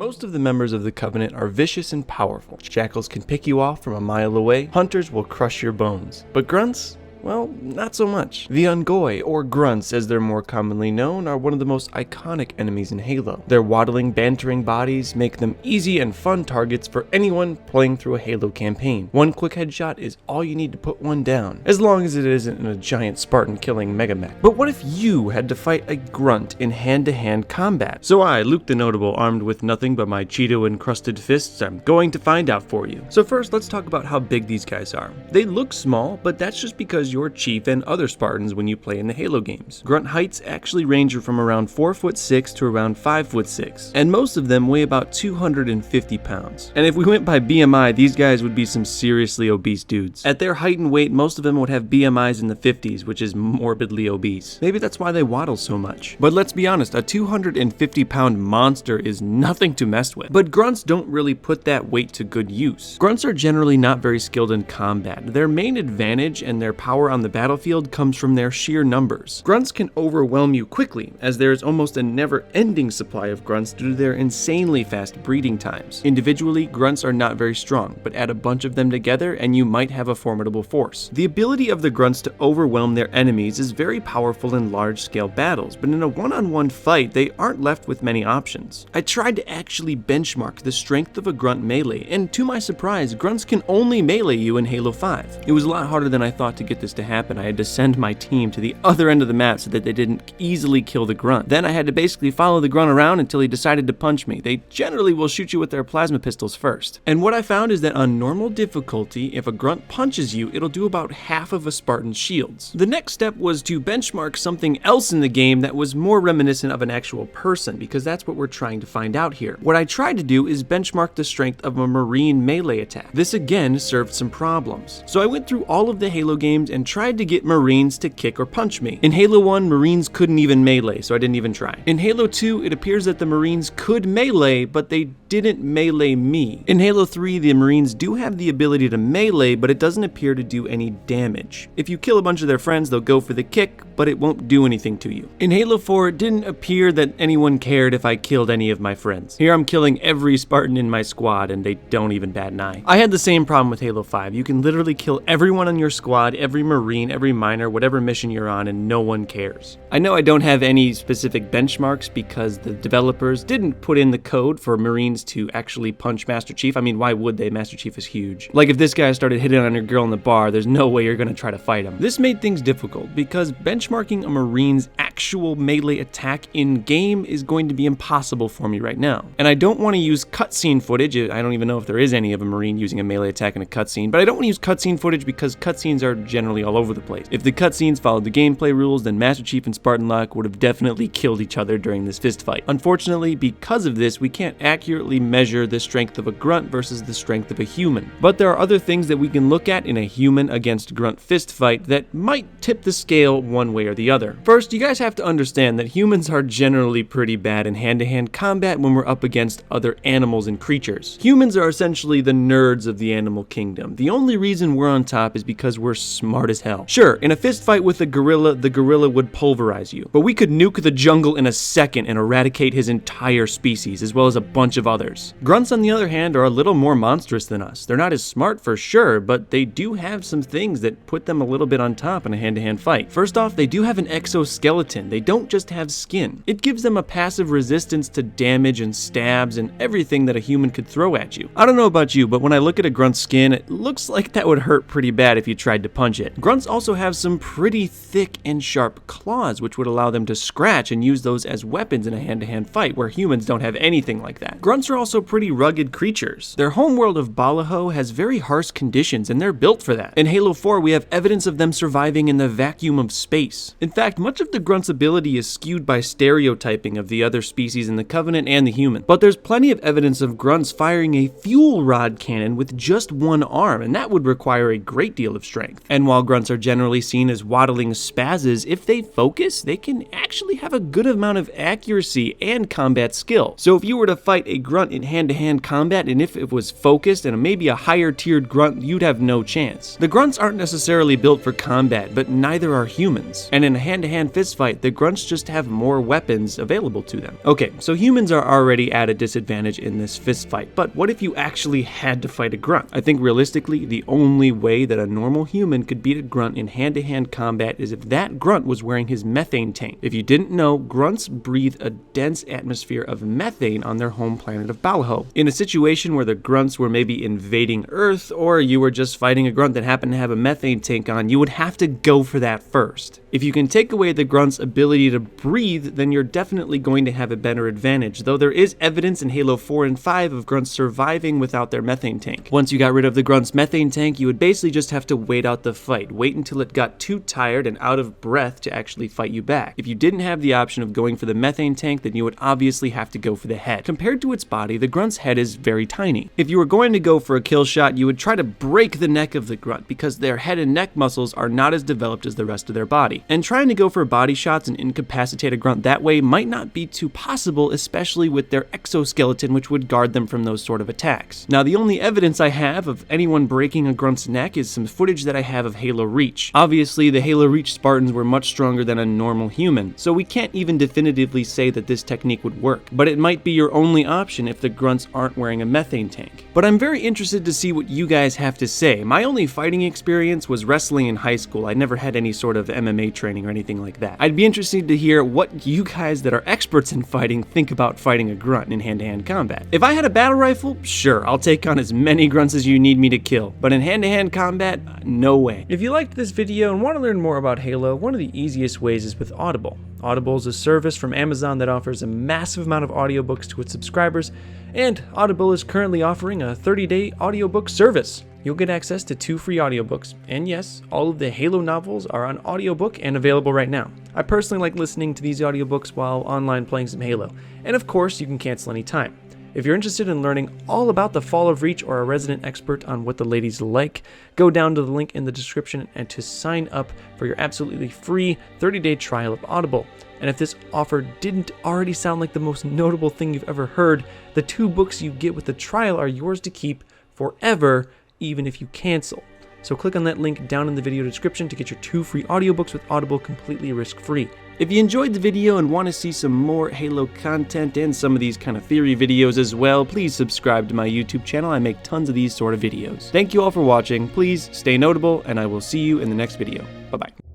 Most of the members of the Covenant are vicious and powerful. Jackals can pick you off from a mile away, hunters will crush your bones. But grunts? Well, not so much. The Ungoi, or grunts as they're more commonly known, are one of the most iconic enemies in Halo. Their waddling, bantering bodies make them easy and fun targets for anyone playing through a Halo campaign. One quick headshot is all you need to put one down, as long as it isn't in a giant Spartan killing megamech. But what if you had to fight a grunt in hand-to-hand combat? So I, Luke the Notable, armed with nothing but my Cheeto-encrusted fists, I'm going to find out for you. So first, let's talk about how big these guys are. They look small, but that's just because your chief and other Spartans when you play in the Halo games. Grunt Heights actually range from around 4'6" to around 5'6", and most of them weigh about 250 pounds. And if we went by BMI, these guys would be some seriously obese dudes. At their height and weight, most of them would have BMIs in the 50s, which is morbidly obese. Maybe that's why they waddle so much. But let's be honest, a 250-pound monster is nothing to mess with. But grunts don't really put that weight to good use. Grunts are generally not very skilled in combat. Their main advantage and their power on the battlefield comes from their sheer numbers. Grunts can overwhelm you quickly, as there is almost a never-ending supply of grunts due to their insanely fast breeding times. Individually, grunts are not very strong, but add a bunch of them together and you might have a formidable force. The ability of the grunts to overwhelm their enemies is very powerful in large-scale battles, but in a one-on-one fight, they aren't left with many options. I tried to actually benchmark the strength of a grunt melee, and to my surprise, grunts can only melee you in Halo 5. It was a lot harder than I thought to get this to happen. I had to send my team to the other end of the map so that they didn't easily kill the grunt. Then I had to basically follow the grunt around until he decided to punch me. They generally will shoot you with their plasma pistols first. And what I found is that on normal difficulty, if a grunt punches you, it'll do about half of a Spartan's shields. The next step was to benchmark something else in the game that was more reminiscent of an actual person, because that's what we're trying to find out here. What I tried to do is benchmark the strength of a Marine melee attack. This again served some problems. So I went through all of the Halo games and tried to get Marines to kick or punch me. In Halo 1, Marines couldn't even melee, so I didn't even try. In Halo 2, it appears that the Marines could melee, but they didn't melee me. In Halo 3, the Marines do have the ability to melee, but it doesn't appear to do any damage. If you kill a bunch of their friends, they'll go for the kick, but it won't do anything to you. In Halo 4, it didn't appear that anyone cared if I killed any of my friends. Here I'm killing every Spartan in my squad, and they don't even bat an eye. I had the same problem with Halo 5. You can literally kill everyone on your squad, every Marine, every miner, whatever mission you're on, and no one cares. I know I don't have any specific benchmarks because the developers didn't put in the code for Marines to actually punch Master Chief. I mean, why would they? Master Chief is huge. Like, if this guy started hitting on your girl in the bar, there's no way you're gonna try to fight him. This made things difficult because benchmarking a Marine's actual melee attack in-game is going to be impossible for me right now. And I don't want to use cutscene footage. I don't even know if there is any of a Marine using a melee attack in a cutscene, but I don't want to use cutscene footage because cutscenes are generally all over the place. If the cutscenes followed the gameplay rules, then Master Chief and Spartan Locke would have definitely killed each other during this fist fight. Unfortunately, because of this, we can't accurately measure the strength of a grunt versus the strength of a human. But there are other things that we can look at in a human against grunt fist fight that might tip the scale one way or the other. First, you guys have to understand that humans are generally pretty bad in hand-to-hand combat when we're up against other animals and creatures. Humans are essentially the nerds of the animal kingdom. The only reason we're on top is because we're smart as hell. Sure, in a fist fight with a gorilla, the gorilla would pulverize you, but we could nuke the jungle in a second and eradicate his entire species, as well as a bunch of others. Grunts, on the other hand, are a little more monstrous than us. They're not as smart for sure, but they do have some things that put them a little bit on top in a hand-to-hand fight. First off, they do have an exoskeleton. They don't just have skin. It gives them a passive resistance to damage and stabs and everything that a human could throw at you. I don't know about you, but when I look at a grunt's skin, it looks like that would hurt pretty bad if you tried to punch it. Grunts also have some pretty thick and sharp claws, which would allow them to scratch and use those as weapons in a hand-to-hand fight, where humans don't have anything like that. Grunts are also pretty rugged creatures. Their homeworld of Balaho has very harsh conditions, and they're built for that. In Halo 4, we have evidence of them surviving in the vacuum of space. In fact, much of the grunt's ability is skewed by stereotyping of the other species in the Covenant and the human. But there's plenty of evidence of grunts firing a fuel rod cannon with just one arm, and that would require a great deal of strength. And while grunts are generally seen as waddling spazzes, if they focus, they can actually have a good amount of accuracy and combat skill. So if you were to fight a grunt in hand-to-hand combat, and if it was focused and maybe a higher tiered grunt, you'd have no chance. The grunts aren't necessarily built for combat, but neither are humans. And in a hand-to-hand fist fight, fight. The grunts just have more weapons available to them. Okay, so humans are already at a disadvantage in this fist fight, but what if you actually had to fight a grunt? I think realistically, the only way that a normal human could beat a grunt in hand-to-hand combat is if that grunt was wearing his methane tank. If you didn't know, grunts breathe a dense atmosphere of methane on their home planet of Balho. In a situation where the grunts were maybe invading Earth, or you were just fighting a grunt that happened to have a methane tank on, you would have to go for that first. If you can take away the grunt's ability to breathe, then you're definitely going to have a better advantage, though there is evidence in Halo 4 and 5 of grunts surviving without their methane tank. Once you got rid of the grunt's methane tank, you would basically just have to wait out the fight. Wait until it got too tired and out of breath to actually fight you back. If you didn't have the option of going for the methane tank, then you would obviously have to go for the head. Compared to its body, the grunt's head is very tiny. If you were going to go for a kill shot, you would try to break the neck of the grunt because their head and neck muscles are not as developed as the rest of their body. And trying to go for body shots and incapacitate a grunt that way might not be too possible, especially with their exoskeleton, which would guard them from those sort of attacks. Now, the only evidence I have of anyone breaking a grunt's neck is some footage that I have of Halo Reach. Obviously, the Halo Reach Spartans were much stronger than a normal human, so we can't even definitively say that this technique would work, but it might be your only option if the grunts aren't wearing a methane tank. But I'm very interested to see what you guys have to say. My only fighting experience was wrestling in high school. I never had any sort of MMA training or anything like that. I'd be interested to hear what you guys that are experts in fighting think about fighting a grunt in hand-to-hand combat. If I had a battle rifle, sure, I'll take on as many grunts as you need me to kill, but in hand-to-hand combat, no way. If you liked this video and want to learn more about Halo, one of the easiest ways is with Audible. Audible is a service from Amazon that offers a massive amount of audiobooks to its subscribers, and Audible is currently offering a 30-day audiobook service. You'll get access to 2 free audiobooks, and yes, all of the Halo novels are on audiobook and available right now. I personally like listening to these audiobooks while online playing some Halo, and of course you can cancel anytime. If you're interested in learning all about the Fall of Reach or a resident expert on what the ladies like, go down to the link in the description and to sign up for your absolutely free 30-day trial of Audible. And if this offer didn't already sound like the most notable thing you've ever heard, the 2 books you get with the trial are yours to keep forever, even if you cancel. So click on that link down in the video description to get your 2 free audiobooks with Audible completely risk-free. If you enjoyed the video and want to see some more Halo content and some of these kind of theory videos as well, please subscribe to my YouTube channel. I make tons of these sort of videos. Thank you all for watching. Please stay notable, and I will see you in the next video. Bye-bye.